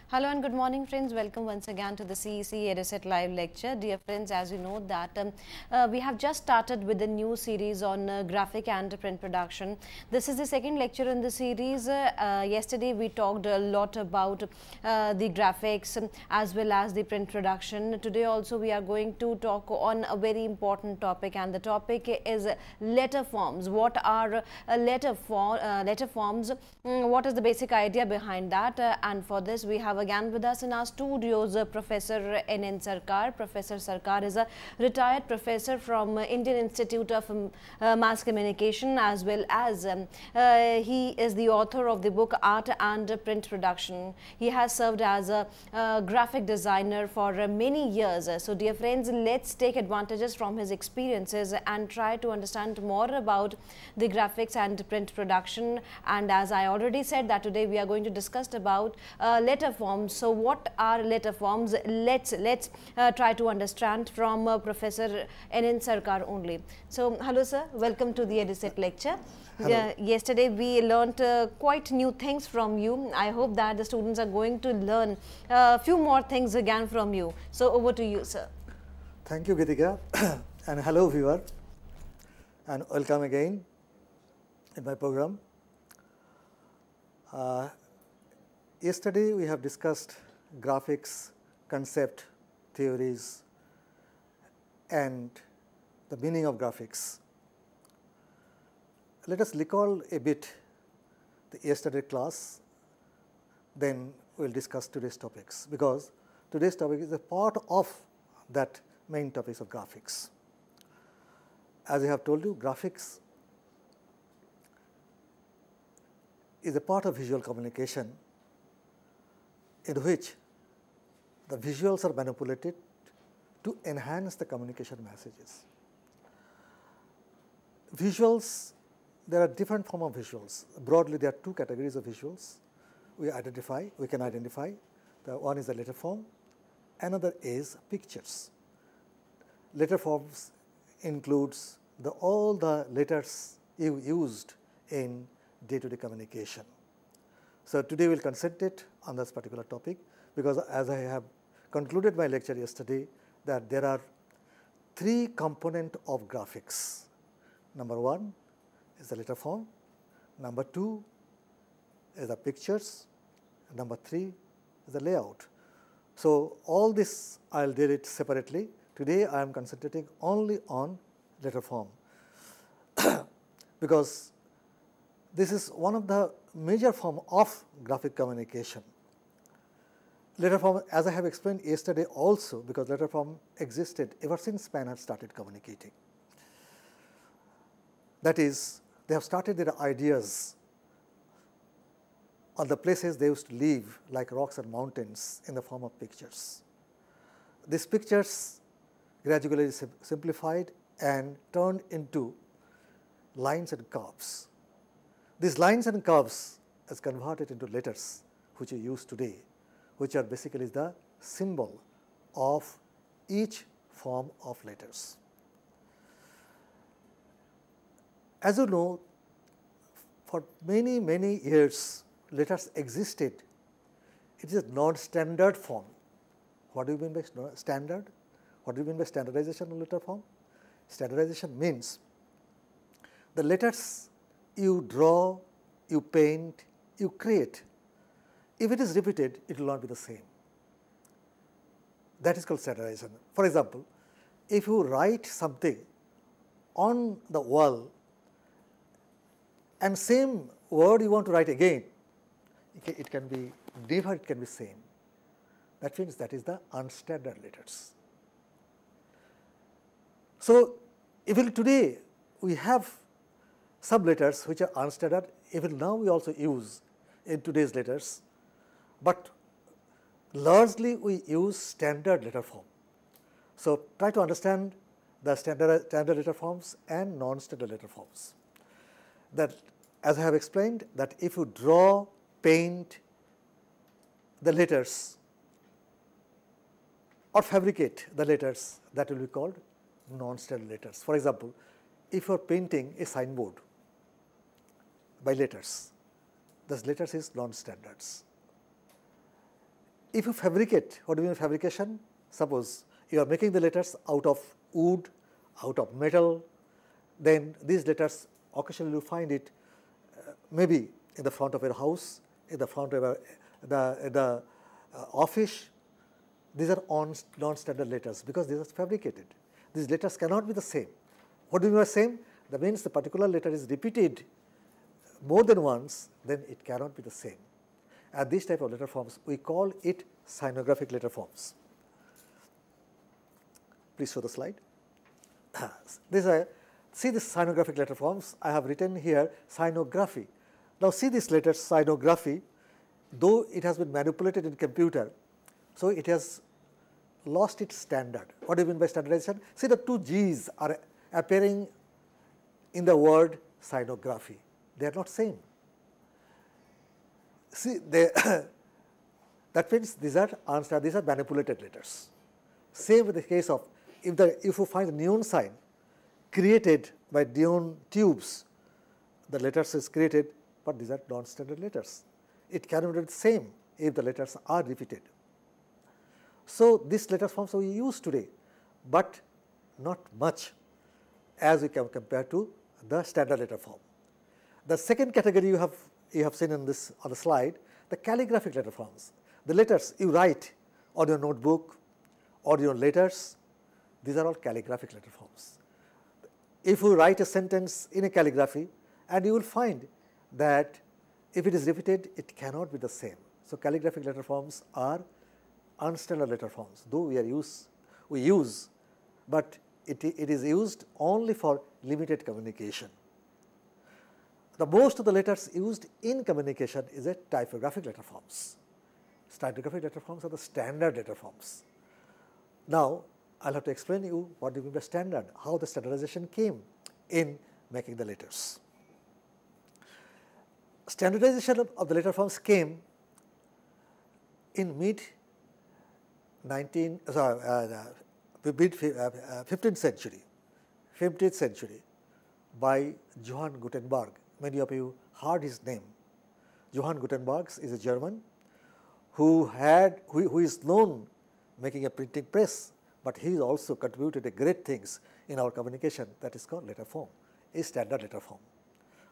Hello and good morning friends, welcome once again to the CEC-UGC live lecture. Dear friends, as you know that we have just started with a new series on graphic and print production. This is the second lecture in the series. Yesterday we talked a lot about the graphics as well as the print production. Today also we are going to talk on a very important topic, and the topic is letter forms. What are letter forms? What is the basic idea behind that? And for this we have again with us in our studios Professor N.N. Sarkar. Professor Sarkar is a retired professor from Indian Institute of Mass Communication, as well as he is the author of the book Art and Print Production. He has served as a graphic designer for many years. So dear friends, let's take advantages from his experiences and try to understand more about the graphics and print production. And as I already said that today we are going to discuss about letter forms. So what are letter forms? Let's try to understand from Professor N.N. Sarkar only. So hello sir, welcome to the EduSet lecture. Yesterday we learnt quite new things from you. I hope that the students are going to learn a few more things again from you. So over to you sir. Thank you Gitika and hello viewer and welcome again in my program. Yesterday we have discussed graphics, concept, theories and the meaning of graphics. Let us recall a bit the yesterday class, then we will discuss today's topics, because today's topic is a part of that main topics of graphics. As I have told you, graphics is a part of visual communication in which the visuals are manipulated to enhance the communication messages. Visuals, there are different forms of visuals. Broadly, there are two categories of visuals we can identify. The one is the letter form, another is pictures. Letter forms includes all the letters you used in day-to-day communication. So today we will concentrate on this particular topic, because as I have concluded my lecture yesterday, that there are three components of graphics. Number one is the letter form, number two is the pictures, and number three is the layout. So all this I will deal it separately. Today I am concentrating only on letter form because this is one of the major form of graphic communication. Letter form, as I have explained yesterday also, because letter form existed ever since man had started communicating. That is, they have started their ideas on the places they used to live, like rocks and mountains, in the form of pictures. These pictures gradually simplified and turned into lines and curves. These lines and curves is converted into letters, which we use today, which are basically the symbol of each form of letters. As you know, for many years, letters existed. It is a non-standard form. What do you mean by standard? What do you mean by standardization of letter form? Standardization means the letters you draw, you paint, you create. If it is repeated, it will not be the same. That is called standardization. For example, if you write something on the wall and same word you want to write again, it can be different, it can be same. That means that is the unstandard letters. So even today we have some letters which are unstandard, even now we also use in today's letters, but largely we use standard letter form. So try to understand the standard letter forms and non-standard letter forms. That, as I have explained, that if you draw, paint the letters or fabricate the letters, that will be called non-standard letters. For example, if you are painting a signboard by letters, those letters is non-standards. If you fabricate, what do you mean fabrication? Suppose you are making the letters out of wood, out of metal, then these letters occasionally you find it maybe in the front of your house, in the front of the office. These are non-standard letters because these are fabricated. These letters cannot be the same. What do you mean by same? That means the particular letter is repeated more than once, then it cannot be the same. And these type of letter forms, we call it sinographic letter forms. Please show the slide. See this sinographic letter forms. I have written here sinography. Now see this letter sinography, though it has been manipulated in computer, so it has lost its standard. What do you mean by standardization? See, the two G's are appearing in the word sinography. They are not same. See, that means these are manipulated letters. Same with the case of if you find a neon sign created by neon tubes, the letters is created, but these are non-standard letters. It cannot be the same if the letters are repeated. So these letter forms we use today, but not much as we can compare to the standard letter form. The second category you have seen in this on the slide, the calligraphic letter forms. The letters you write on your notebook or your letters, these are all calligraphic letter forms. If you write a sentence in a calligraphy, and you will find that if it is repeated, it cannot be the same. So calligraphic letter forms are unstandard letter forms, though we use, but it is used only for limited communication. The most of the letters used in communication is a typographic letter forms. Typographic letter forms are the standard letter forms. Now, I'll have to explain to you what do you mean by standard, how the standardization came in making the letters. Standardization of the letter forms came in mid-15th century by Johann Gutenberg. Many of you heard his name. Johann Gutenberg is a German who is known making a printing press, but he also contributed great things in our communication that is called letter form, a standard letter form.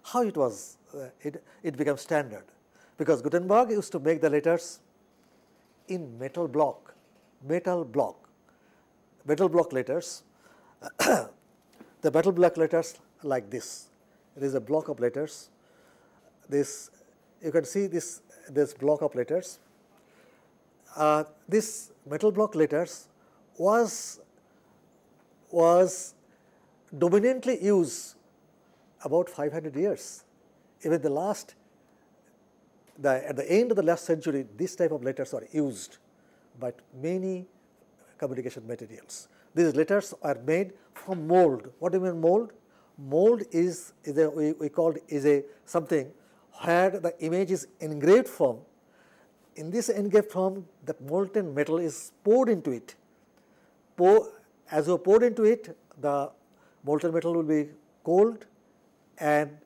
How it was, it became standard? Because Gutenberg used to make the letters in metal block letters. The metal block letters like this. It is a block of letters. This, you can see this block of letters. This metal block letters was dominantly used about 500 years. Even at the end of the last century, this type of letters are used by many communication materials. These letters are made from mold. What do you mean mold? Mold is something where the image is engraved from. In this engraved form, the molten metal is poured into it. As you pour into it, the molten metal will be cold, and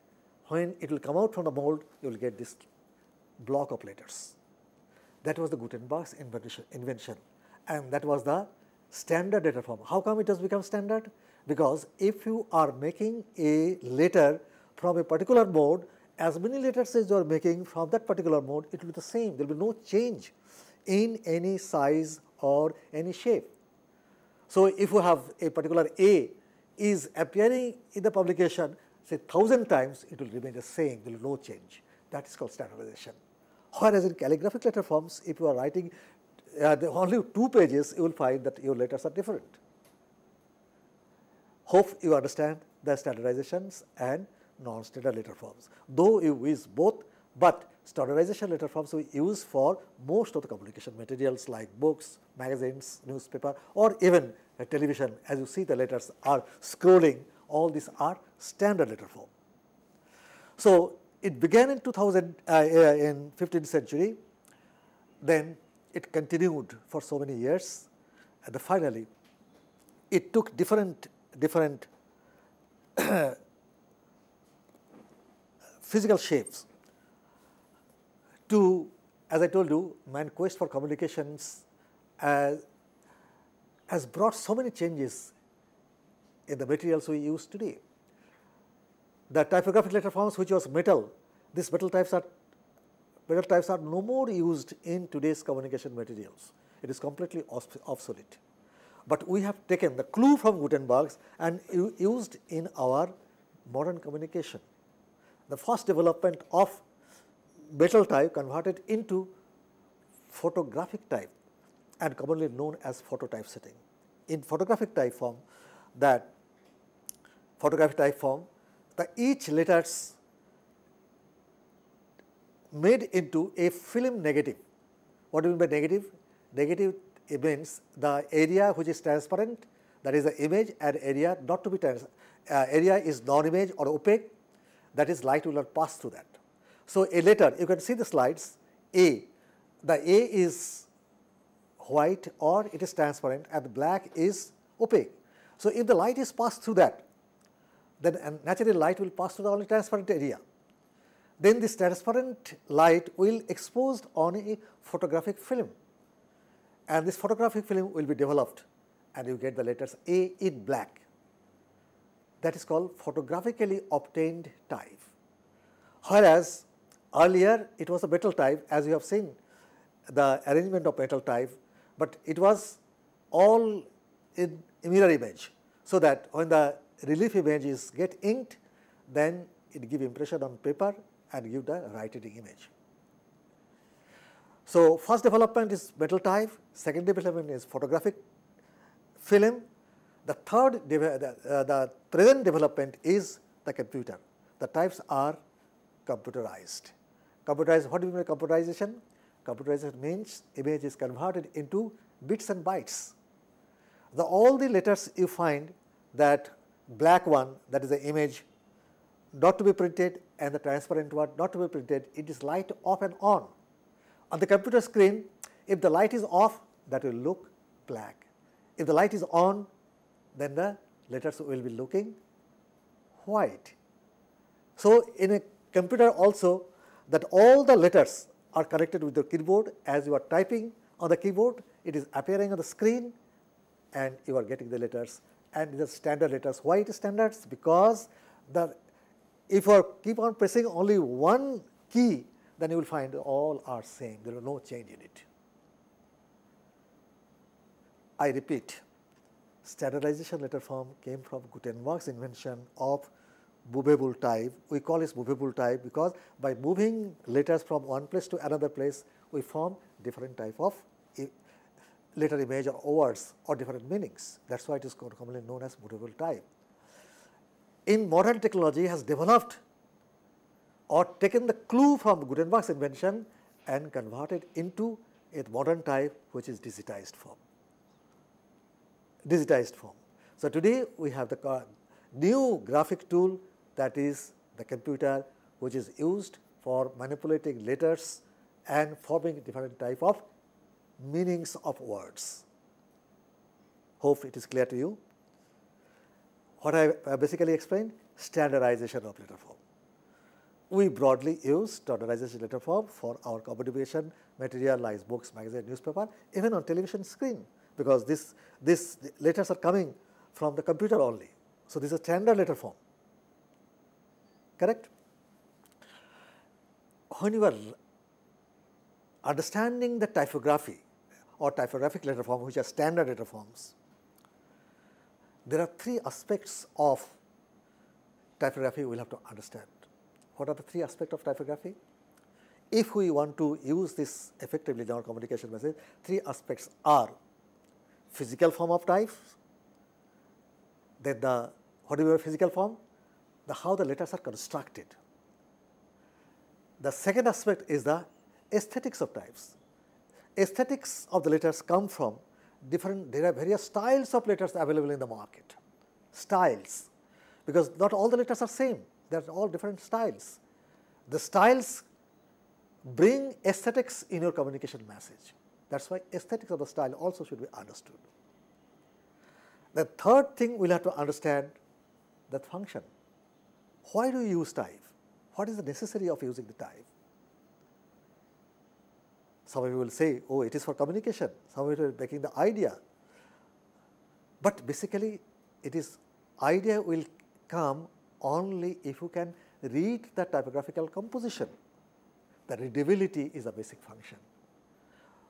when it will come out from the mold, you will get this block of letters. That was the Gutenberg's invention, and that was the standard letter form. How come it has become standard? Because if you are making a letter from a particular mode, as many letters as you are making from that particular mode, it will be the same. There will be no change in any size or any shape. So if you have a particular A is appearing in the publication, say 1,000 times, it will remain the same. There will be no change. That is called standardization. Whereas in calligraphic letter forms, if you are writing only 2 pages, you will find that your letters are different. Hope you understand the standardizations and non-standard letter forms. Though you use both, but standardization letter forms we use for most of the communication materials like books, magazines, newspaper, or even television. As you see, the letters are scrolling. All these are standard letter form. So it began in 15th century. Then it continued for so many years, and finally, it took different physical shapes to as I told you, man's quest for communications has brought so many changes in the materials we use today. The typographic letter forms, which was metal, these metal types are no more used in today's communication materials. It is completely obsolete. But we have taken the clue from Gutenberg's and used in our modern communication. The first development of metal type converted into photographic type and commonly known as phototypesetting. In photographic type form, each letters made into a film negative. What do you mean by negative? Negative means the area which is transparent, that is the image, and area not to be area is non-image or opaque, that is light will not pass through that. So, a letter, you can see the slides, A, the A is white or it is transparent and the black is opaque. So, if the light is passed through that, then naturally light will pass through the only transparent area. Then this transparent light will exposed on a photographic film, and this photographic film will be developed and you get the letters A in black. That is called photographically obtained type. Whereas earlier it was a metal type, as you have seen the arrangement of metal type, but it was all in mirror image, so that when the relief images get inked, then it give impression on paper and give the writing image. So, first development is metal type, second development is photographic film, the third the present development is the computer. The types are computerized. Computerized, what do you mean by computerization? Computerization means image is converted into bits and bytes. All the letters you find, that black one, that is the image not to be printed, and the transparent one not to be printed, it is light off and on. On the computer screen, if the light is off, that will look black. If the light is on, then the letters will be looking white. So, in a computer also, that all the letters are connected with the keyboard. As you are typing on the keyboard, it is appearing on the screen and you are getting the letters, and the standard letters. Why it is standards? Because if you keep on pressing only one key, then you will find all are same, there is no change in it. I repeat, standardization letter form came from Gutenberg's invention of movable type. We call it movable type because by moving letters from one place to another place, we form different type of letter image or words or different meanings. That is why it is commonly known as movable type. In modern technology has developed or taken the clue from Gutenberg's invention and converted into a modern type which is digitized form. So, today we have the new graphic tool, that is the computer, which is used for manipulating letters and forming different type of meanings of words. Hope it is clear to you. What I basically explained, standardization of letter form. We broadly use standardization letter form for our communication material like books, magazine, newspaper, even on television screen, because these letters are coming from the computer only. So, this is a standard letter form, correct? When you are understanding the typography or typographic letter form, which are standard letter forms, there are three aspects of typography we will have to understand. What are the three aspects of typography? If we want to use this effectively in our communication message, three aspects are physical form of type, then what do you mean by physical form? How the letters are constructed. The second aspect is the aesthetics of types. Aesthetics of the letters come from there are various styles of letters available in the market. Styles, because not all the letters are same, they are all different styles. The styles bring aesthetics in your communication message. That is why aesthetics of the style also should be understood. The third thing we will have to understand, that function. Why do you use type? What is the necessity of using the type? Some of you will say, oh, it is for communication. Some of you are making the idea. But basically, it is idea will come only if you can read the typographical composition. The readability is a basic function.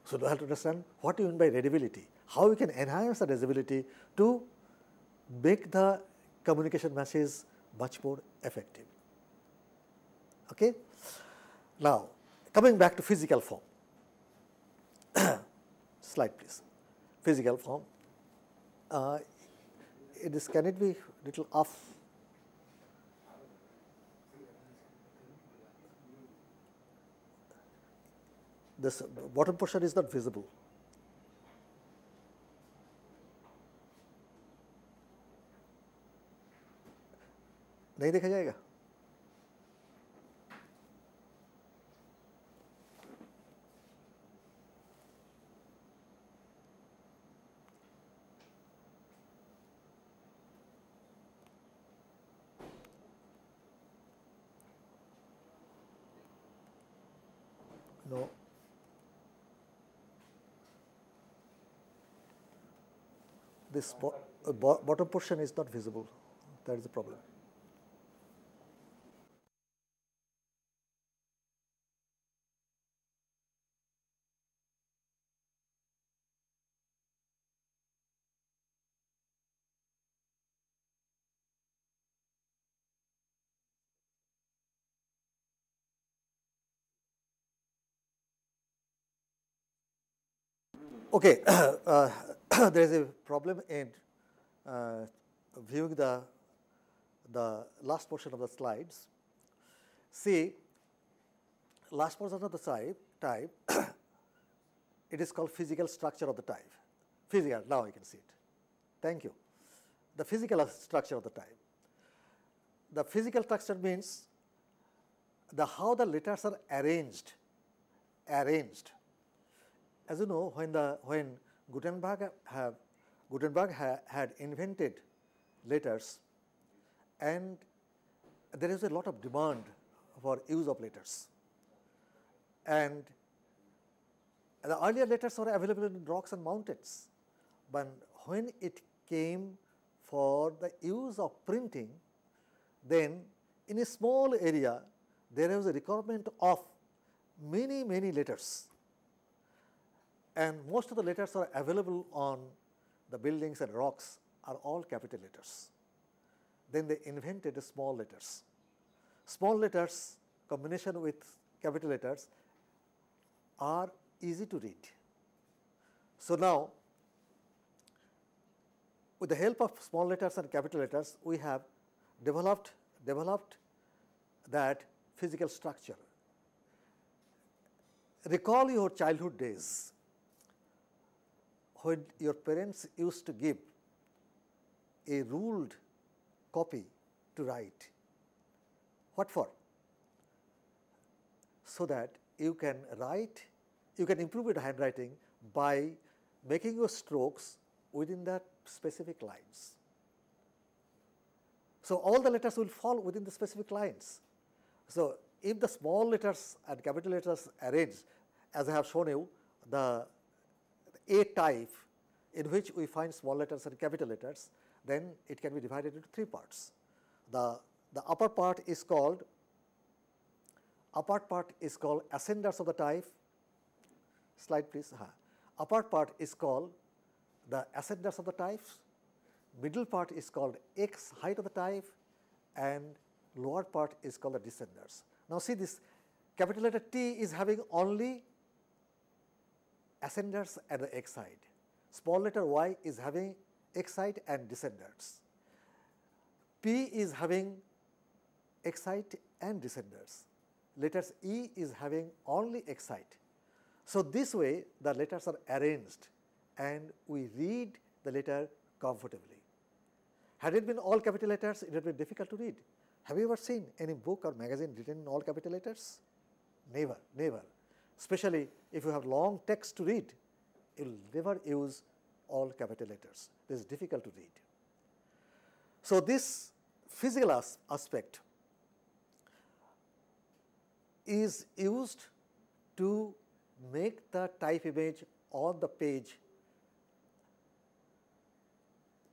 So, you have to understand what you mean by readability, how we can enhance the readability to make the communication message much more effective. Okay? Now, coming back to physical form. Slide please. Physical form. Can it be little off? This bottom portion is not visible. नहीं देखा जाएगा? No. This bottom portion is not visible. That is the problem. Okay, there is a problem in viewing the last portion of the slides. See, last portion of the type it is called physical structure of the type. Physical, now I can see it. Thank you. The physical structure of the type. The physical structure means how the letters are arranged. As you know, when Gutenberg had invented letters, and there is a lot of demand for use of letters, and the earlier letters were available in rocks and mountains, but when it came for the use of printing, then in a small area there was a requirement of many letters. And most of the letters are available on the buildings and rocks are all capital letters. Then they invented small letters. Small letters combination with capital letters are easy to read. So now, with the help of small letters and capital letters, we have developed that physical structure. Recall your childhood days, when your parents used to give a ruled copy to write. What for? So that you can write, you can improve your handwriting by making your strokes within the specific lines. So all the letters will fall within the specific lines. So if the small letters and capital letters arranged, as I have shown you, the A type in which we find small letters and capital letters, then it can be divided into three parts. The upper part is called ascenders of the type. Slide please. Upper part is called the ascenders of the types. Middle part is called X height of the type, and lower part is called the descenders. Now see, this capital letter T is having only ascenders at the X side. Small letter Y is having X side and descenders. P is having X side and descenders. Letters E is having only X side. So this way the letters are arranged and we read the letter comfortably. Had it been all capital letters, it would be difficult to read. Have you ever seen any book or magazine written in all capital letters? Never, never. Especially if you have long text to read, you will never use all capital letters. It is difficult to read. So this physical aspect is used to make the type image on the page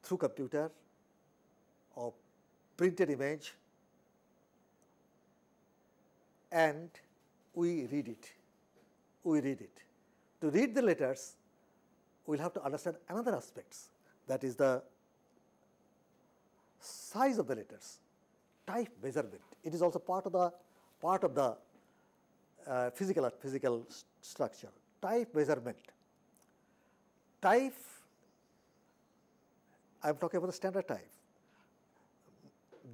through computer or printed image, and we read it. We read it. To read the letters, we will have to understand another aspects, that is the size of the letters, type measurement. It is also part of the physical structure. Type measurement. Type, I am talking about the standard type.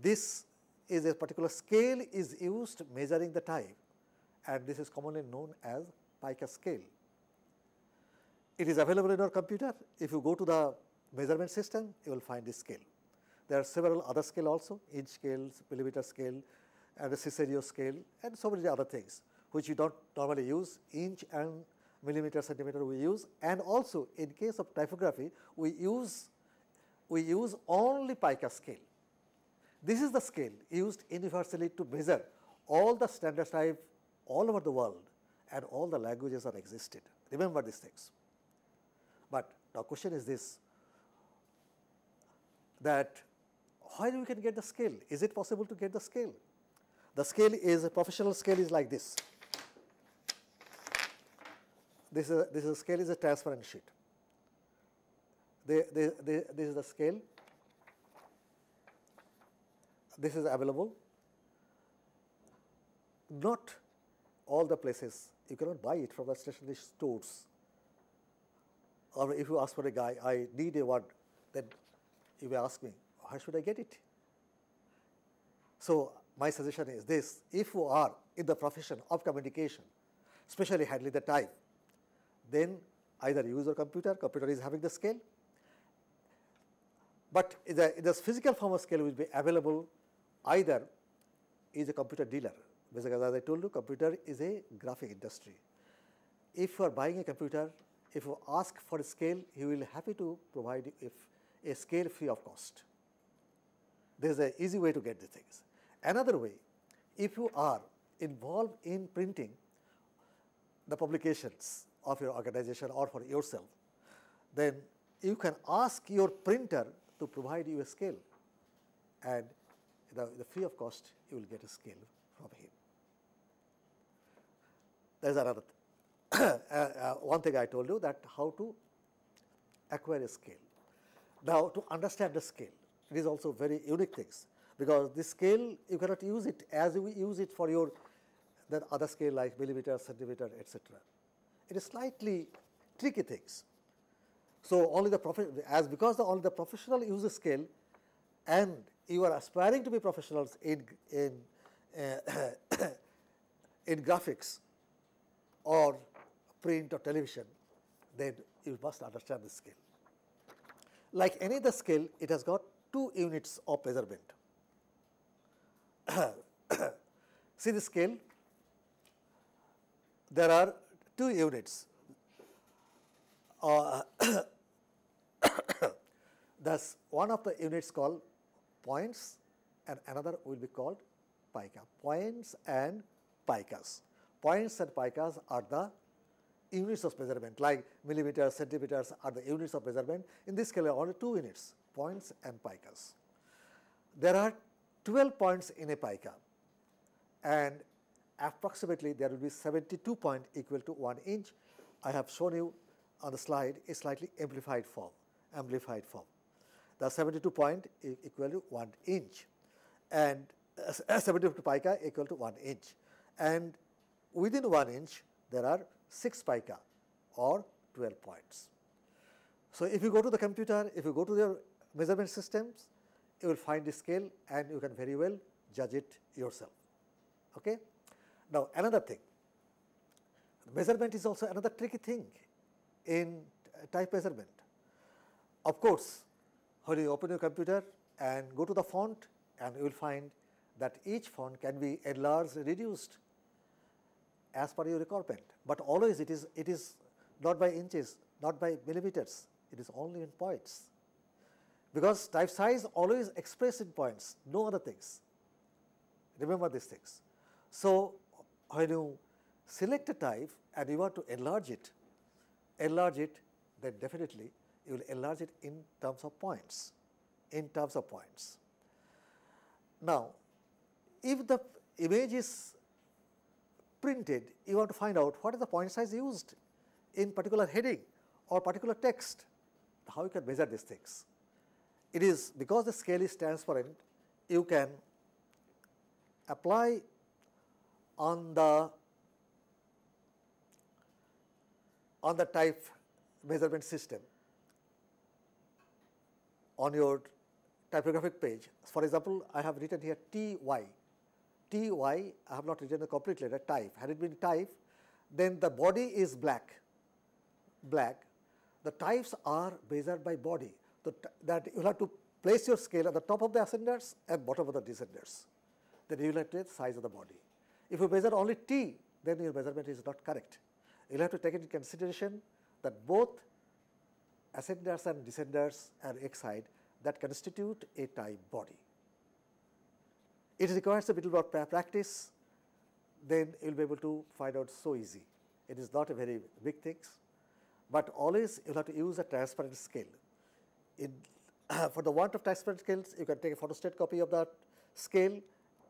This is a particular scale is used measuring the type, and this is commonly known as pica scale. It is available in our computer. If you go to the measurement system, you will find this scale. There are several other scale also, inch scales, millimeter scale, and a CEC-UGC scale, and so many other things which you don't normally use. Inch and millimeter, centimeter we use, and also in case of typography, we use only pica scale. This is the scale used universally to measure all the standard type all over the world, and all the languages are existed. Remember these things. But the question is this, that where we can get the scale? Is it possible to get the scale? The scale is, a professional scale is like this. This is a scale is a transparent sheet. This is the scale. This is available. Not all the places, you cannot buy it from the stationery stores. Or if you ask for a guy, I need a one, then you may ask me, how should I get it? So my suggestion is this: if you are in the profession of communication, especially handling the type, then either use your computer, computer is having the scale, but the physical form of scale will be available either is a computer dealer, because as I told you, computer is a graphic industry. If you are buying a computer, if you ask for a scale, he will be happy to provide you a scale free of cost. There is an easy way to get the things. Another way, if you are involved in printing the publications of your organization or for yourself, then you can ask your printer to provide you a scale, and the free of cost you will get a scale from him. There is another one thing I told you, that how to acquire a scale. Now, to understand the scale, it is also very unique things, because this scale you cannot use it as you use it for your the other scale like millimeter, centimeter, etc. It is slightly tricky things. So only because only the professional use a scale, and you are aspiring to be professionals in graphics or print or television, then you must understand the scale. Like any other scale, it has got 2 units of measurement. See the scale, there are 2 units. Thus, one of the units called points, and another will be called pica. Points and picas. Points and picas are the units of measurement, like millimeters, centimeters are the units of measurement. In this scale, only 2 units, points and picas. There are 12 points in a pica, and approximately there will be 72 points equal to 1 inch. I have shown you on the slide a slightly amplified form. The 72 point equal to 1 inch, and 72 pica equal to 1 inch. And within 1 inch, there are 6 pica or 12 points. So if you go to the computer, if you go to your measurement systems, you will find the scale and you can very well judge it yourself. Okay? Now another thing, measurement is also another tricky thing in type measurement. Of course, when you open your computer and go to the font, and you will find that each font can be enlarged, reduced as per your requirement, but always it is not by inches, not by millimeters, it is only in points, because type size always expressed in points, no other things. Remember these things. So when you select a type and you want to enlarge it, then definitely you will enlarge it in terms of points, Now, if the image is printed, you want to find out what is the point size used in particular heading or particular text, how you can measure these things. It is because the scale is transparent, you can apply on the type measurement system on your typographic page. For example, I have written here TY. TY, I have not written the complete letter, type. Had it been type, then the body is black. The types are measured by body. That you will have to place your scale at the top of the ascenders and bottom of the descenders. Then you will have to take the size of the body. If you measure only T, then your measurement is not correct. You will have to take into consideration that both ascenders and descenders are X-side that constitute a type body. It requires a bit of practice, then you will be able to find out so easy. It is not a very big thing, but always you will have to use a transparent scale. For the want of transparent scales, you can take a photostat copy of that scale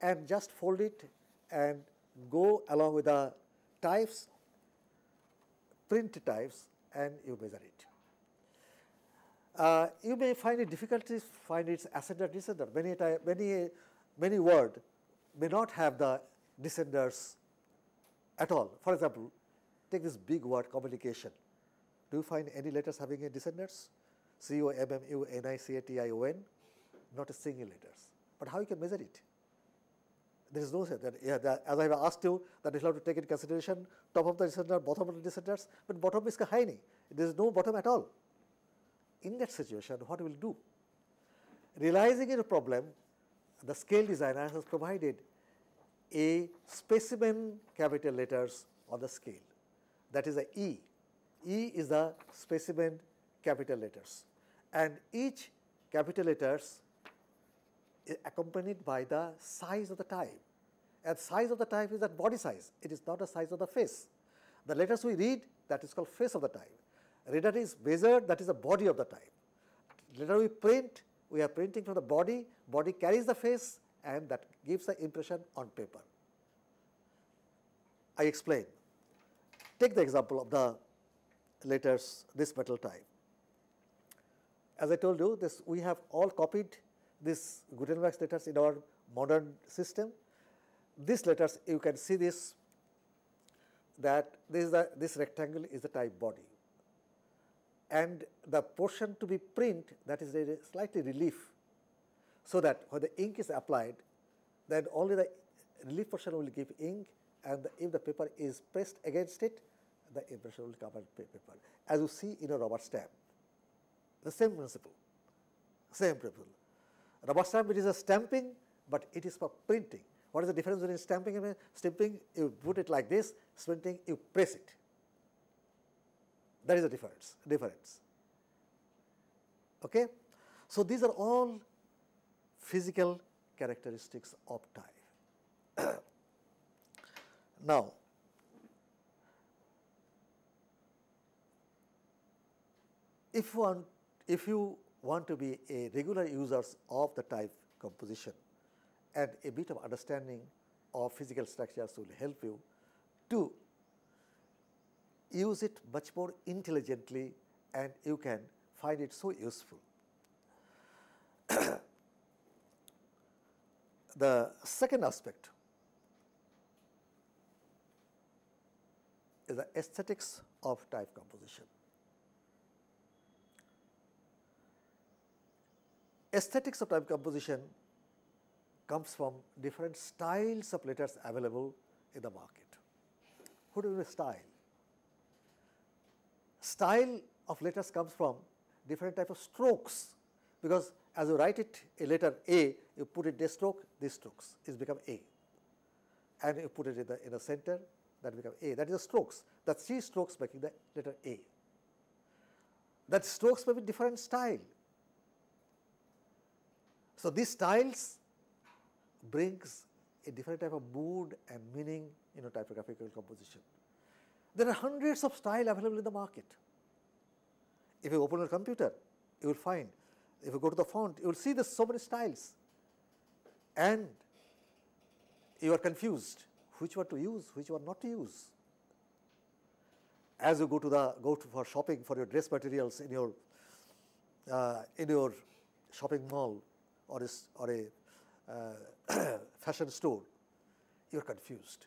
and just fold it and go along with the types, print types, and you measure it. You may find it difficult to find its ascender descender. Many words may not have the descenders at all. For example, take this big word communication. Do you find any letters having a descenders? COMMUNICATION, not a single letters. But how you can measure it? There is no sense. As I have asked you, that you have to take into consideration top of the descender, bottom of the descenders, but bottom is kahini. There is no bottom at all. In that situation, what we will do? Realizing a problem, the scale designer has provided a specimen capital letters on the scale. That is a E. E is the specimen capital letters. And each capital letters is accompanied by the size of the type. And size of the type is that body size. It is not the size of the face. The letters we read, that is called face of the type. Reader is measured, that is the body of the type. Letter we print, we are printing from the body carries the face, and that gives the impression on paper. I explain. Take the example of the letters, this metal type. As I told you, we have all copied these Gutenberg's letters in our modern system. These letters, you can see this, that this rectangle is the type body. And the portion to be print, that is a slightly relief, so that when the ink is applied, then only the relief portion will give ink, and if the paper is pressed against it, the impression will cover paper. As you see in a rubber stamp, the same principle. Rubber stamp, it is a stamping, but it is for printing. What is the difference between stamping and stamping? You put it like this, printing, you press it. That is the difference. Okay? So these are all physical characteristics of type. Now, if you want to be a regular user of the type composition, and a bit of understanding of physical structures will help you to use it much more intelligently, and you can find it so useful. The second aspect is the aesthetics of type composition. Aesthetics of type composition comes from different styles of letters available in the market. What is a style? Style of letters comes from different type of strokes, because as you write it, a letter A, you put it this stroke, these strokes, it's become A. And you put it in the center, that becomes A. That is the strokes. That's 3 strokes making the letter A. That strokes may be different style. So these styles brings a different type of mood and meaning in a typographical composition. There are hundreds of styles available in the market. If you open your computer, you will find, if you go to the font, you will see there's so many styles, and you are confused which one to use, which one not to use. As you go for shopping for your dress materials in your shopping mall or a fashion store, you are confused.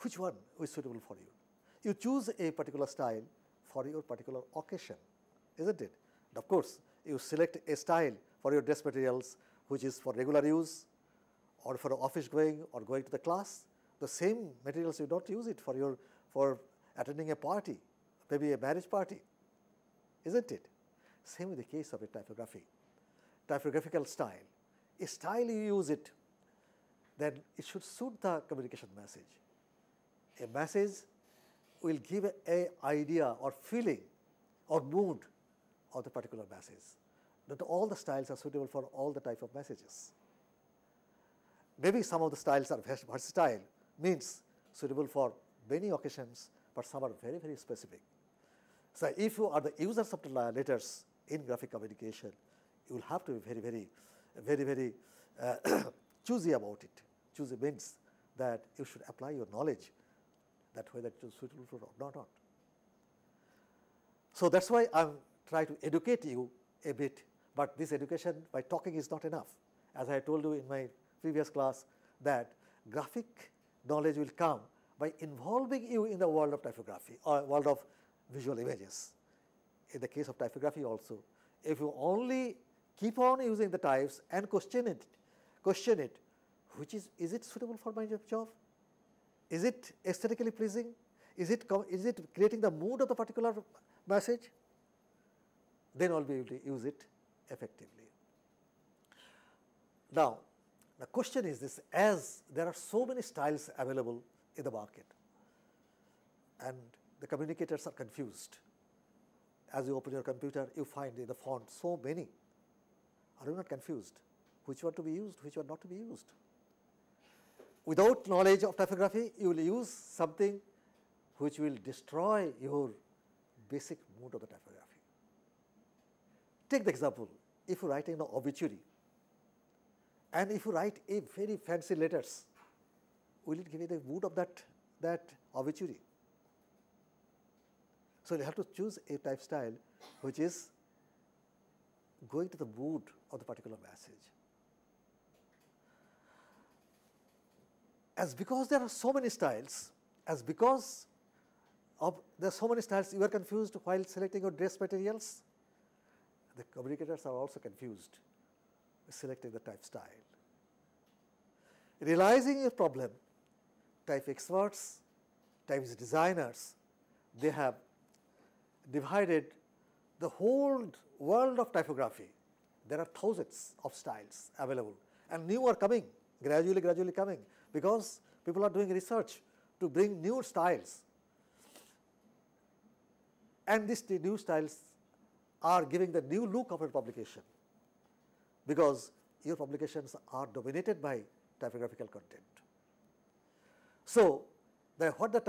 Which one is suitable for you? You choose a particular style for your particular occasion, isn't it? And of course, you select a style for your dress materials which is for regular use or for office going or going to the class. The same materials you don't use it for attending a party, maybe a marriage party, isn't it? Same in the case of a typography. Typographical style. A style you use it, then it should suit the communication message. A message will give an idea or feeling or mood of the particular message. Not all the styles are suitable for all the type of messages. Maybe some of the styles are versatile, means suitable for many occasions, but some are very, very specific. So if you are the users of the letters in graphic communication, you will have to be very choosy about it. Choosy means that you should apply your knowledge that whether it is suitable for or not. So that's why I'm trying to educate you a bit, but this education by talking is not enough. As I told you in my previous class, that graphic knowledge will come by involving you in the world of typography or world of visual images. In the case of typography also, if you only keep on using the types and question it, which is it suitable for my job? Is it aesthetically pleasing? Is it creating the mood of the particular message? Then I'll be able to use it effectively. Now, the question is this: as there are so many styles available in the market, and the communicators are confused. As you open your computer, you find in the font so many. Are you not confused? Which one to be used, which one not to be used? Without knowledge of typography, you will use something which will destroy your basic mood of the typography. Take the example, if you write in the obituary, and if you write a very fancy letters, will it give you the mood of that obituary? So you have to choose a type style which is going to the mood of the particular message. As because there are so many styles, there are so many styles, you are confused while selecting your dress materials. The communicators are also confused with selecting the type style. Realizing your problem, type experts, type designers, they have divided the whole world of typography. There are thousands of styles available, and new are coming, gradually coming, because people are doing research to bring new styles. And these new styles are giving the new look of your publication, because your publications are dominated by typographical content. So, what the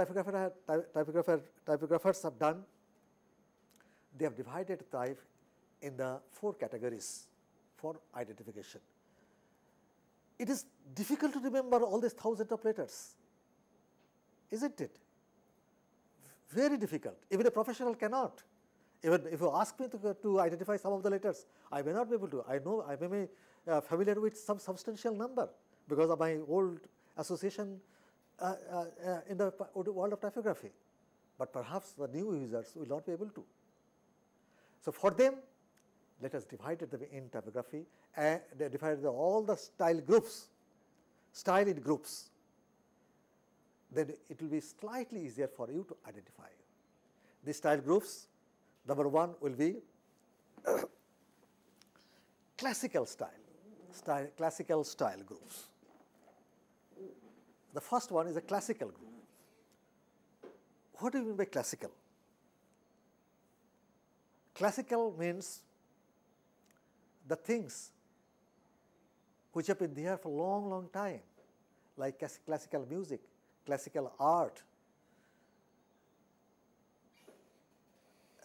typographers have done, they have divided type in the 4 categories for identification. It is difficult to remember all these thousands of letters, isn't it? Very difficult. Even a professional cannot. Even if you ask me to identify some of the letters, I may not be able to. I know I may be familiar with some substantial number because of my old association in the world of typography. But perhaps the new users will not be able to. So for them, let us divide them in typography, and they divided all the style groups, style in groups. Then it will be slightly easier for you to identify. These style groups, number 1 will be classical style groups. The first one is a classical group. What do you mean by classical? Classical means the things which have been there for a long time, like classical music, classical art,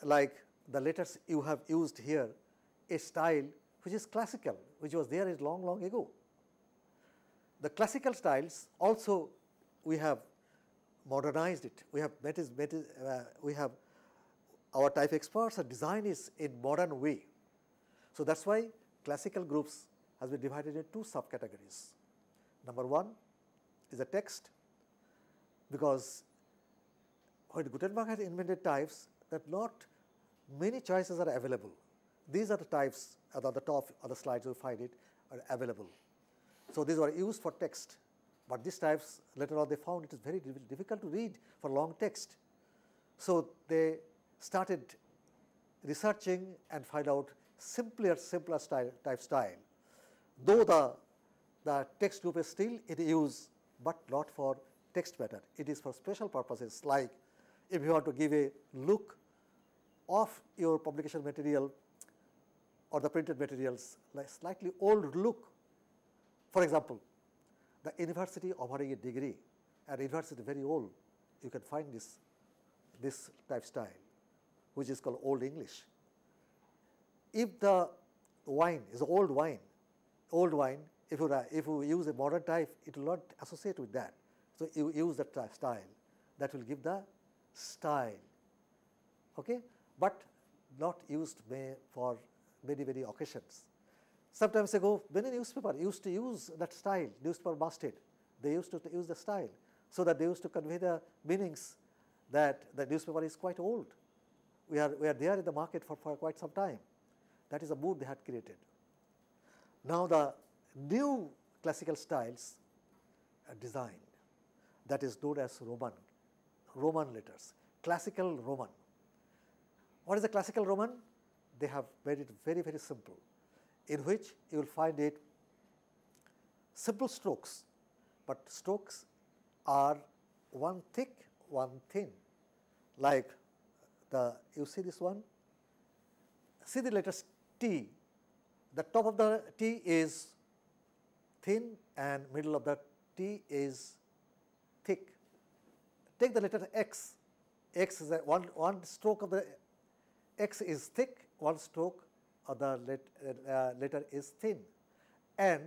like the letters you have used here, a style which is classical, which was there long, long ago. The classical styles also we have modernized it. We have our type experts have designed it in modern way. So that's why classical groups has been divided into two subcategories. Number one is a text, because when Gutenberg has invented types, that not many choices are available. These are the types at the top of the slides you find it are available. So these were used for text, but these types later on they found it is very difficult to read for long text. So they started researching and find out simpler type style. Though the text group is still in use, but not for text matter. It is for special purposes, like if you want to give a look of your publication material or the printed materials, like slightly old look. For example, the university offering a degree, and university very old, you can find this type style, which is called Old English. If the wine is old wine, if you use a modern type, it will not associate with that. So you use that style, that will give the style, okay, but not used for many occasions. Sometimes ago, many newspapers used to use that style, newspaper masthead. They used to use the style, so that they used to convey the meanings that the newspaper is quite old. We are there in the market for quite some time. That is the mood they had created. Now the new classical styles are designed, that is known as Roman letters, classical Roman. What is the classical Roman? They have made it very simple, in which you will find it simple strokes, but strokes are one thick, one thin, like you see this one, see the letters T, the top of the T is thin and middle of the T is thick. Take the letter X, X is one stroke of the X is thick, one stroke of the letter is thin, and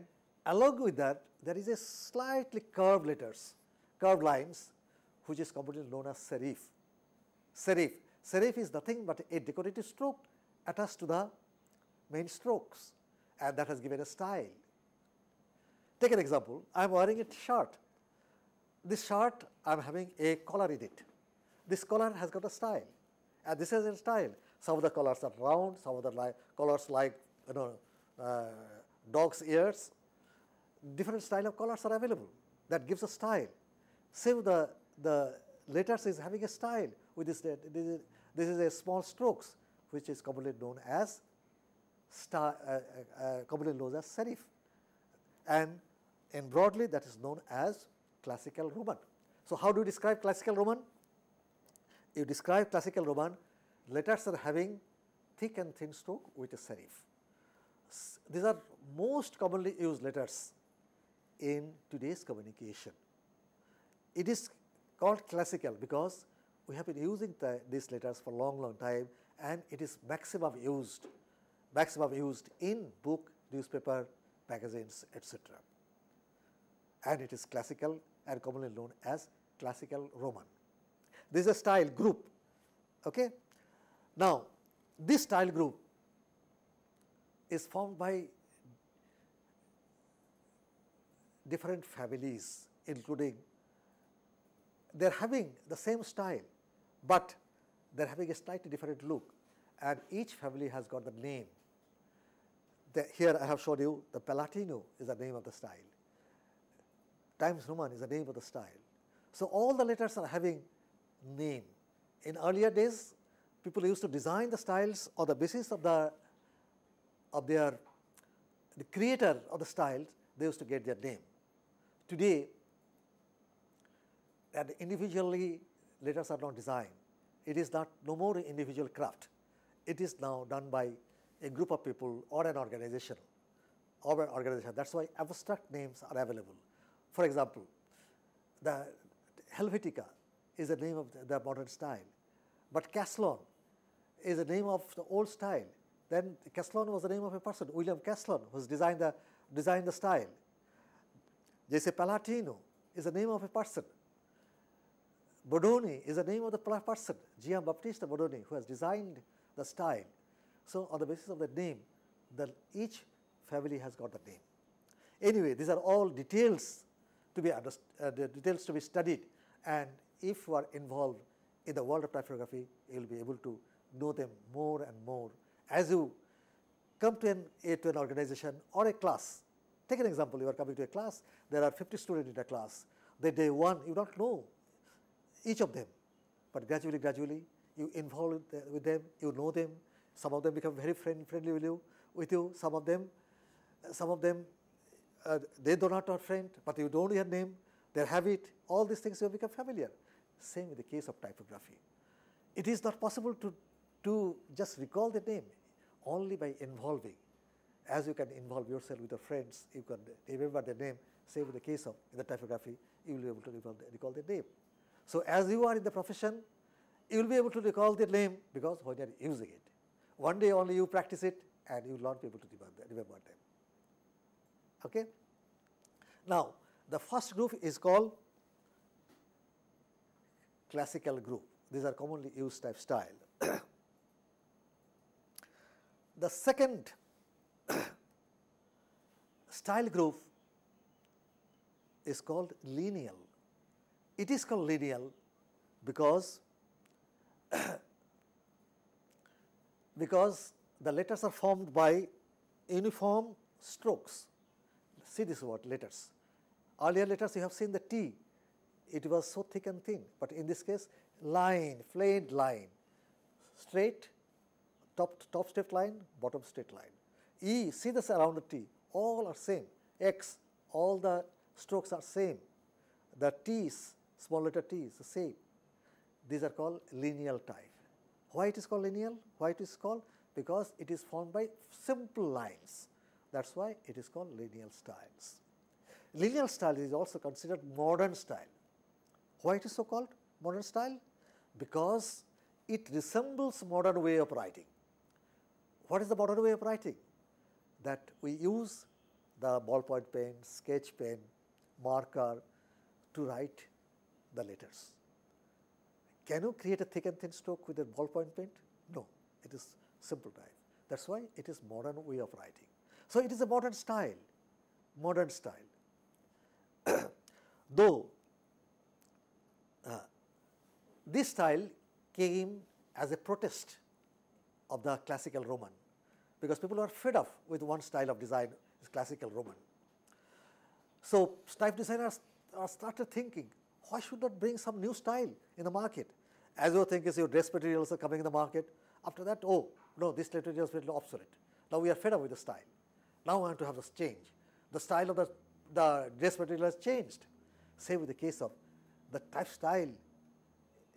along with that there is a slightly curved lines, which is commonly known as serif. Serif is nothing but a decorative stroke attached to the main strokes, and that has given a style. Take an example, I am wearing a shirt. This shirt, I am having a collar in it. This collar has got a style, and this is a style. Some of the collars are round, some of the collars like dog's ears. Different style of collars are available. That gives a style. Same the letters is having a style with this. This is a small strokes, which is commonly known as serif, and in broadly that is known as classical Roman. So how do you describe classical Roman? You describe classical Roman, letters are having thick and thin stroke with a serif. These are most commonly used letters in today's communication. It is called classical because we have been using these letters for long time, and it is maximum used in book, newspaper, magazines, etc. And it is classical and commonly known as classical Roman. This is a style group. Okay. Now, this style group is formed by different families, including they are having the same style, but they are having a slightly different look, and each family has got the name. Here I have shown you the Palatino is the name of the style. Times Roman is the name of the style. So all the letters are having name. In earlier days, people used to design the styles on the basis of the creator of the styles. They used to get their name. Today, and individually letters are not designed. It is no more individual craft. It is now done by a group of people or an organization. That's why abstract names are available. For example, the Helvetica is the name of the modern style, but Caslon is the name of the old style. Then Caslon was the name of a person, William Caslon, who designed the style. Jesse Palatino is the name of a person. Bodoni is the name of the person, Giambattista Bodoni, who has designed the style. So on the basis of the name, each family has got the name. Anyway, these are all details to be studied, and if you are involved in the world of typography, you will be able to know them more and more. As you come to an organization or a class, take an example, you are coming to a class, there are 50 students in a class. The day one, you don't know each of them, but gradually, you involve with them, you know them. Some of them become very friendly with you. Some of them, they do not know friend, but you know their name, their habit, all these things you become familiar. Same in the case of typography. It is not possible to just recall the name, only by involving. As you can involve yourself with your friends, you can remember the name. Same in the case of in the typography, you will be able to recall the name. So as you are in the profession, you will be able to recall the name because when you are using it. One day only you practice it and you will not be able to remember them. Okay? Now, the first group is called classical group. These are commonly used type style. The second style group is called lineal. It is called lineal because the letters are formed by uniform strokes. See this word, letters. Earlier letters you have seen the T, it was so thick and thin, but in this case line, flayed line, straight, top straight line, bottom straight line. E, see this around the T, all are same. X, all the strokes are same. The T's, small letter T is the same. These are called lineal type. Why it is called lineal? Why it is called? Because it is formed by simple lines. That's why it is called lineal styles. Lineal style is also considered modern style. Why it is so called modern style? Because it resembles modern way of writing. What is the modern way of writing? That we use the ballpoint pen, sketch pen, marker to write the letters. Can you create a thick and thin stroke with a ballpoint pen? No, it is simple type. That's why it is modern way of writing. So it is a modern style, Though this style came as a protest of the classical Roman, because people are fed up with one style of design, is classical Roman. So type designers started thinking, why should not bring some new style in the market? As you think, your dress materials are coming in the market. After that, oh no, this material is obsolete. Now we are fed up with the style. Now we want to have this change. The style of the dress material has changed. Same with the case of the type style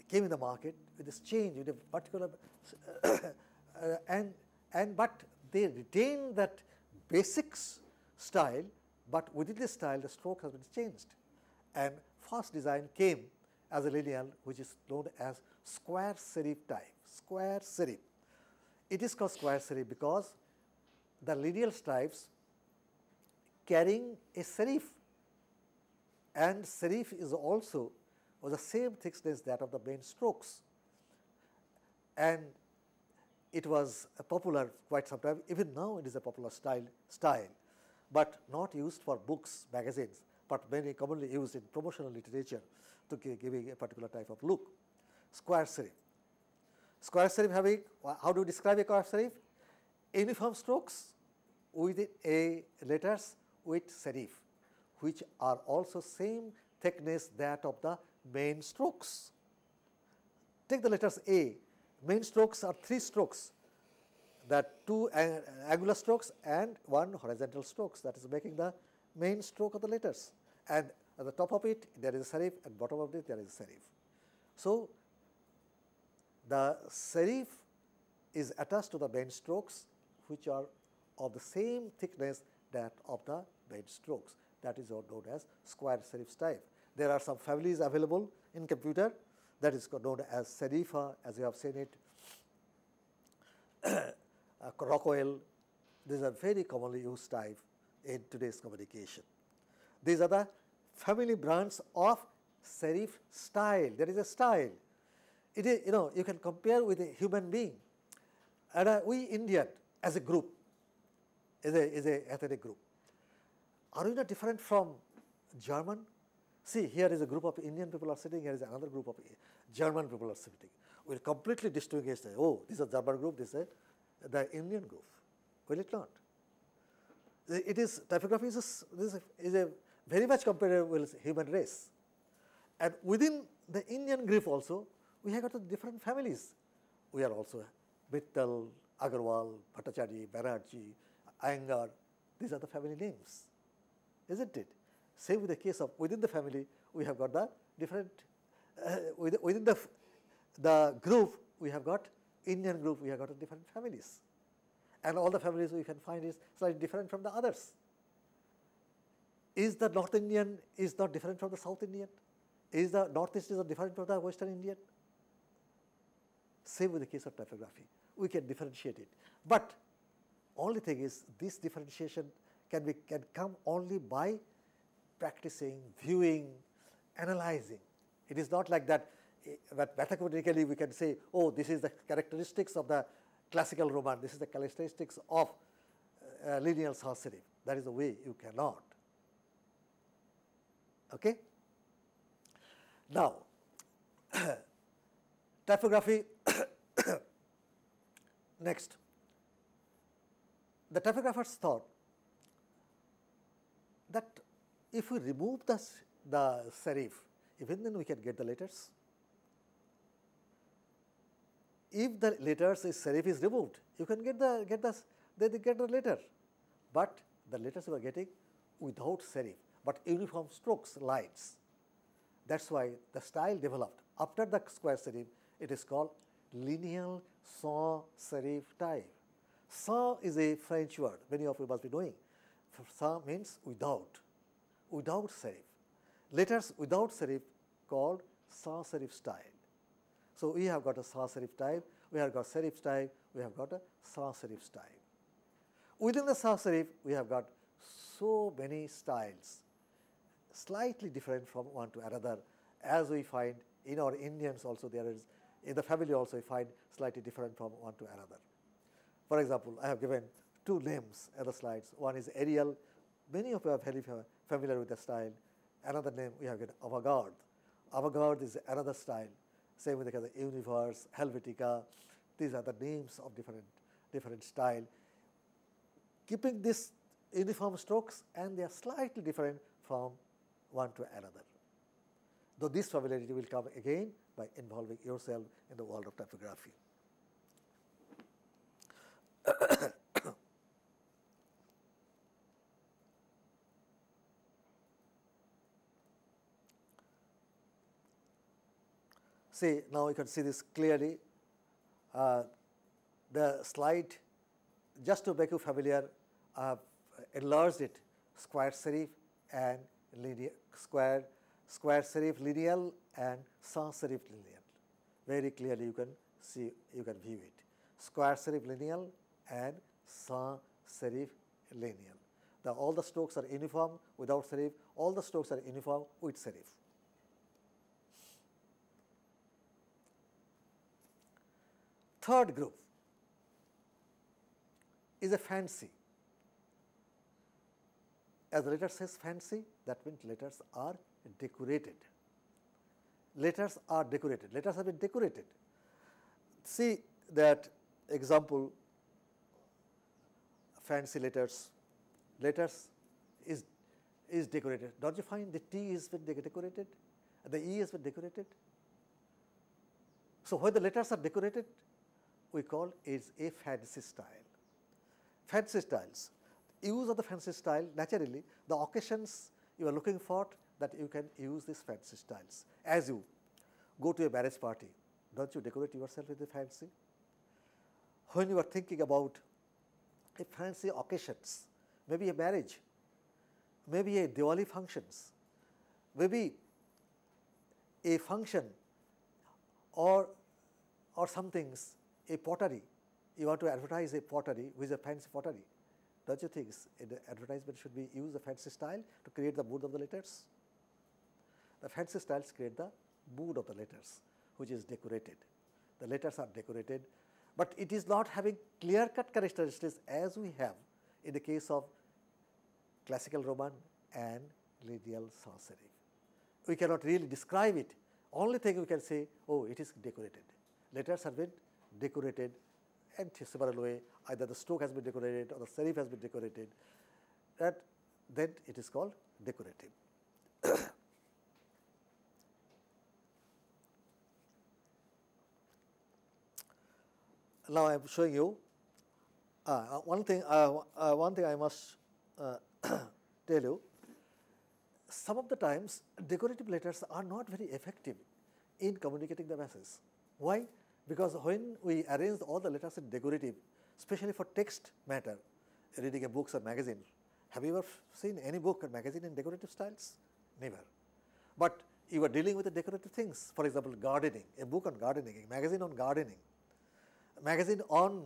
came in the market with this change, with a particular but they retain that basics style, but within this style the stroke has been changed. And first design came as a lineal, which is known as square serif type. Square serif. It is called square serif because the lineal stripes carrying a serif, and serif is also of the same thickness that of the main strokes, and it was popular quite some time. Even now it is a popular style, but not used for books, magazines, but very commonly used in promotional literature to giving a particular type of look. Square serif. Square serif having, how do you describe a square serif? Uniform strokes with a letters with serif, which are also same thickness that of the main strokes. Take the letters A. Main strokes are 3 strokes, that 2 angular strokes and 1 horizontal strokes, that is making the main stroke of the letters. And at the top of it there is a serif, and bottom of it there is a serif. So the serif is attached to the main strokes, which are of the same thickness that of the main strokes. that is known as square serif type. There are some families available in computer that is known as serifa, as you have seen it, Rockwell. These are very commonly used type in today's communication. These are the family brands of serif style. There is a style. It is, you can compare with a human being. And we Indian as a group, is a ethnic group. Are we not different from German? See, here is a group of Indian people are sitting, here is another group of German people are sitting. We will completely distinguish, oh, this is a German group, this is the Indian group. Will it not? It is, typography is a very much comparable with human race. And within the Indian group also, we have got different families. We are also Mittal, Agarwal, Bhattacharya, Banerjee, Iyengar. These are the family names, isn't it? Same with the case of within the family, we have got the different, within the group, we have got Indian group, we have got different families. And all the families we can find is slightly different from the others. Is the North Indian is not different from the South Indian? Is the Northeast is different from the Western Indian? Same with the case of typography. We can differentiate it. But only thing is this differentiation can come only by practicing, viewing, analyzing. It is not like that, but mathematically we can say, oh, this is the characteristics of the classical Roman, this is the characteristics of lineal sans serif. That is the way you cannot. Okay? Now, typography, next. The typographers thought that if we remove the serif, even then we can get the letters. If the letters serif is removed, you can get the letter. But the letters you are getting without serif, but uniform strokes, lines. That's why the style developed. After the square serif, it is called lineal sans serif type. Sans is a French word, many of you must be knowing. Sans means without serif. Letters without serif called sans serif style. So we have got a sans serif type, we have got serif type, we have got a sans serif type. Within the sans serif, we have got so many styles, slightly different from one to another, as we find in our Indians also there is, in the family also we find slightly different from one to another. For example, I have given two names in the slides. One is Arial. Many of you are very familiar with the style. Another name we have got Avant-garde. Avant-garde is another style. Same with the Universe, Helvetica. These are the names of different style. Keeping this uniform strokes, and they are slightly different from one to another. Though this familiarity will come again by involving yourself in the world of typography. See, now you can see this clearly. The slide, just to make you familiar, I have enlarged it, square serif and linear, square serif lineal and sans serif lineal. Very clearly you can see, you can view it. Square serif lineal and sans serif lineal. All the strokes are uniform without serif, all the strokes are uniform with serif. Third group is a fancy. As the letter says fancy, that means letters are decorated. Letters are decorated. Letters have been decorated. See that example, fancy letters. Letters is decorated. Don't you find the T is been decorated? The E has been decorated? So when the letters are decorated, we call it a fancy style. Fancy styles. Use of the fancy style, naturally, the occasions you are looking for, that you can use these fancy styles. As you go to a marriage party, don't you decorate yourself with the fancy? When you are thinking about a fancy occasions, maybe a marriage, maybe a Diwali functions, maybe a function or some things, a pottery, you want to advertise a pottery with a fancy pottery. Don't you think the advertisement should be use a fancy style to create the mood of the letters? The fancy styles create the mood of the letters, which is decorated. The letters are decorated, but it is not having clear-cut characteristics as we have in the case of classical Roman and lineal sans serif. We cannot really describe it. Only thing we can say, oh, it is decorated. Letters have been decorated in a similar way, either the stroke has been decorated or the serif has been decorated, that then it is called decorative. Now I am showing you one thing I must tell you. Some of the times decorative letters are not very effective in communicating the message. Why? Because when we arrange all the letters in decorative, especially for text matter, reading a books or magazine, have you ever seen any book or magazine in decorative styles? Never. But you are dealing with the decorative things. For example, gardening, a book on gardening, a magazine on gardening, a magazine on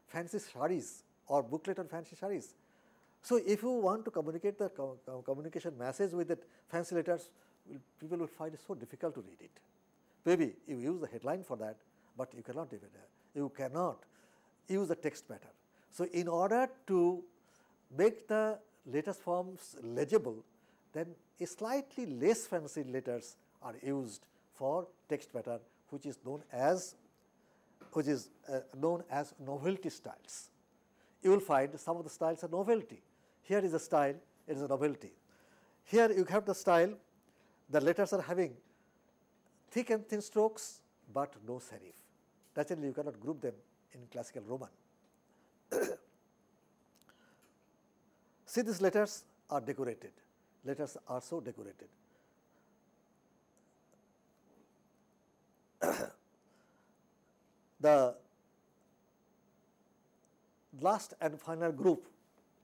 fancy sarees or booklet on fancy sarees. So, if you want to communicate the communication message with the fancy letters, people will find it so difficult to read it. Maybe you use the headline for that, but you cannot use the text matter. So, in order to make the letters forms legible, then a slightly less fancy letters are used for text matter, which is known as novelty styles. You will find some of the styles are novelty. Here is a style, it is a novelty. Here you have the style, the letters are having thick and thin strokes, but no serif. Naturally, you cannot group them in classical Roman. See, these letters are decorated. Letters are so decorated. The last and final group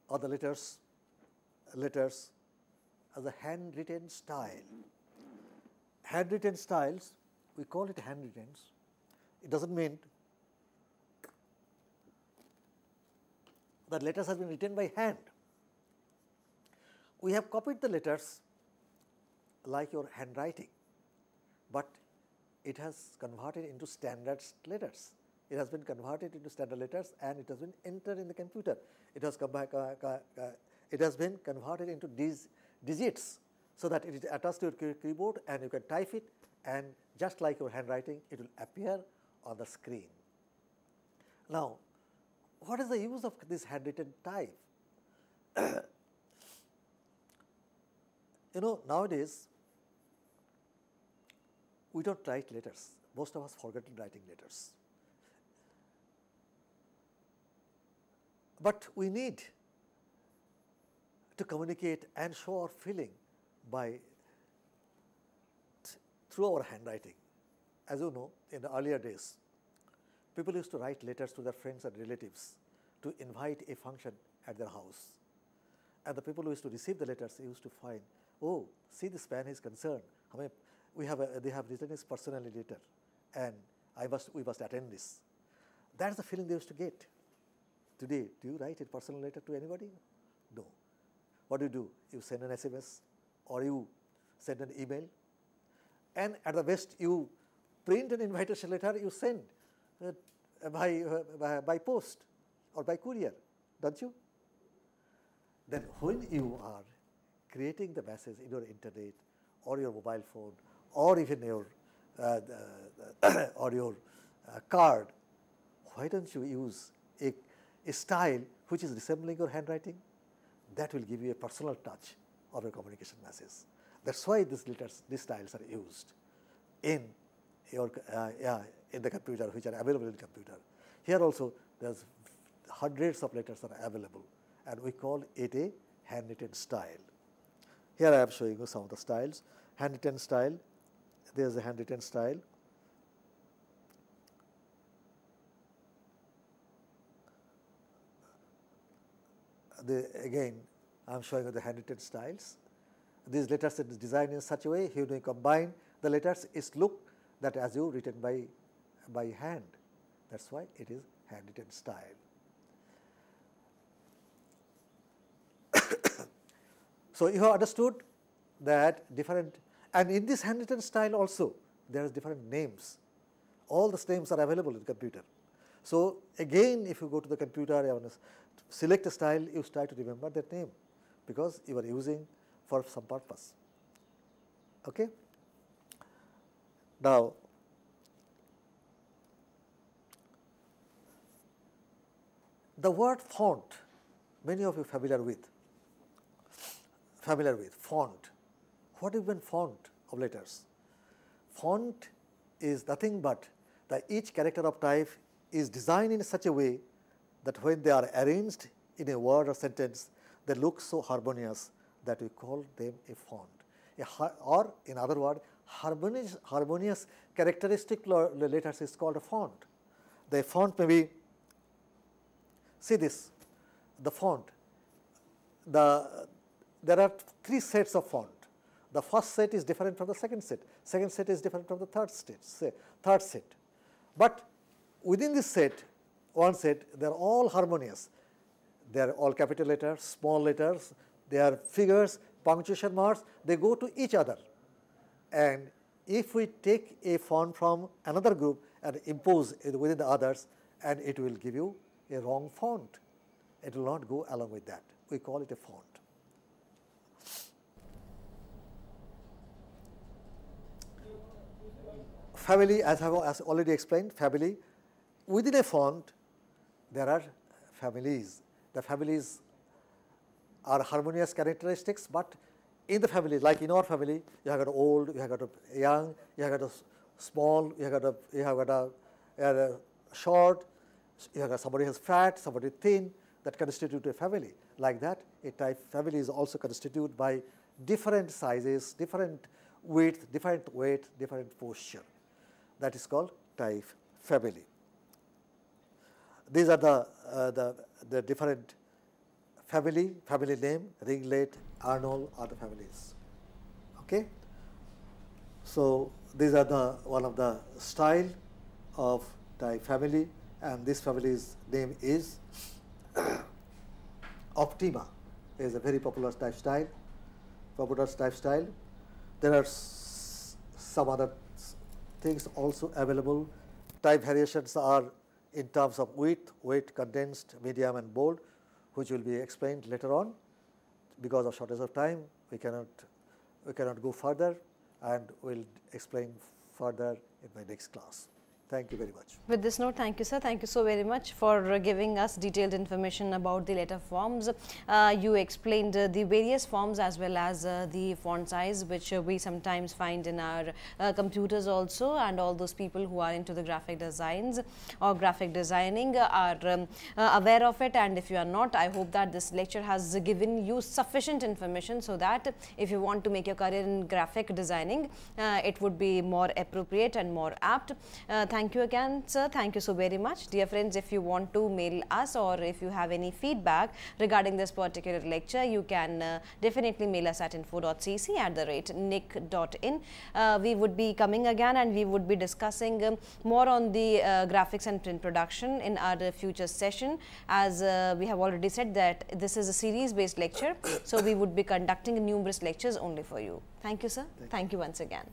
of the letters as a handwritten style. Handwritten styles, we call it handwritten. It does not mean that letters have been written by hand. We have copied the letters like your handwriting, but it has converted into standard letters. It has been converted into standard letters and it has been entered in the computer. It has been converted into these digits so that it is attached to your keyboard and you can type it, and just like your handwriting, it will appear on the screen. Now, what is the use of this handwritten type? Nowadays, we don't write letters. Most of us forget writing letters. But we need to communicate and show our feeling through our handwriting. As you know, in the earlier days, people used to write letters to their friends and relatives to invite a function at their house. And the people who used to receive the letters used to find, oh, see, this man is concerned. They have written his personal letter, and we must attend this. That's the feeling they used to get. Today, do you write a personal letter to anybody? No. What do? You send an SMS or you send an email, and at the best you print an invitation letter, you send by post or by courier, don't you? Then when you are creating the message in your internet or your mobile phone or even your card, why don't you use a style which is resembling your handwriting? That will give you a personal touch of your communication message. That's why these styles are used in your in the computer, which are available in the computer. Here also, there's hundreds of letters are available, and we call it a handwritten style. Here I am showing you some of the styles. Handwritten style. There's a handwritten style. Again, I am showing you the handwritten styles. These letters are designed in such a way, when you combine the letters, it looks that as you written by hand. That is why it is handwritten style. So, you have understood that different, and in this handwritten style also there is different names. All the names are available in the computer. So, again if you go to the computer, you want to select a style, you try to remember that name, because you are using for some purpose. Okay. Now, the word font, many of you familiar with font. What is even font of letters? Font is nothing but that each character of type is designed in such a way that when they are arranged in a word or sentence, they look so harmonious that we call them a font. Or in other words, harmonious characteristic letters is called a font. The font may be, see this, the font. There are 3 sets of font. The first set is different from the second set is different from the third set. But within this set, one set, they are all harmonious. They are all capital letters, small letters, they are figures, punctuation marks, they go to each other. And if we take a font from another group and impose it within the others, and it will give you a wrong font. It will not go along with that. We call it a font. Family, as I have already explained, family. Within a font, there are families. The families are harmonious characteristics, but in the family, like in our family, you have got old, you have got a young, you have got a small, you have got a short, you have got somebody has fat, somebody thin, that constitute a family. Like that, a type family is also constituted by different sizes, different width, different weight, different posture. That is called type family. These are the different family name, Ringlet, Arnold are the families. Okay. So these are one of the style of type family, and this family's name is Optima. Is a very popular type style. There are some other things also available. Type variations are in terms of width, condensed, medium and bold, which will be explained later on. Because of shortage of time, we cannot go further, and we'll explain further in my next class. Thank you very much. With this note, thank you, sir. Thank you so very much for giving us detailed information about the letter forms. You explained the various forms as well as the font size, which we sometimes find in our computers also, and all those people who are into the graphic designs or graphic designing are aware of it. And if you are not, I hope that this lecture has given you sufficient information so that if you want to make your career in graphic designing, it would be more appropriate and more apt. Thank you again, sir. Thank you so very much. Dear friends, if you want to mail us or if you have any feedback regarding this particular lecture, you can definitely mail us at info.cc@nic.in. We would be coming again, and we would be discussing more on the graphics and print production in our future session. As we have already said that this is a series based lecture, so we would be conducting numerous lectures only for you. Thank you, sir. Thank you once again.